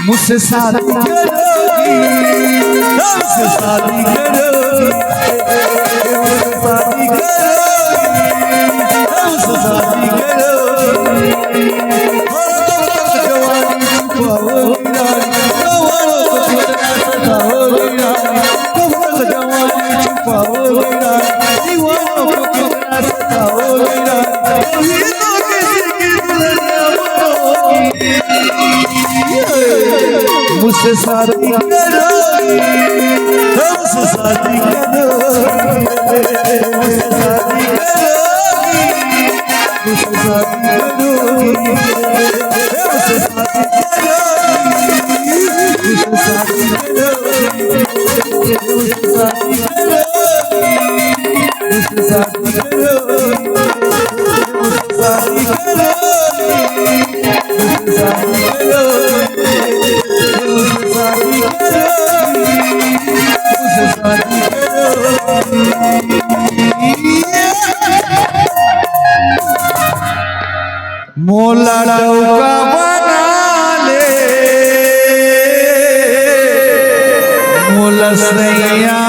मुझसे शादी करोगी, मुझसे शादी करोगी, शादी करोगी, मुझसे शादी करोगी। जवानी छुपाओगी रानी, जवानी छुपाओगी रानी, दीवानों को कितना सताओगी रानी, मुझसे शादी करोगी, हमसे शादी करोगी, मुझसे शादी करोगी, मुझसे शादी करोगी, हमसे शादी करोगी, मुझसे शादी करोगी, मुझसे शादी करोगी, मुझसे शादी करोगी, मुझसे शादी करोगी, मुझसे शादी मोला लौका बना ले, मोला सैया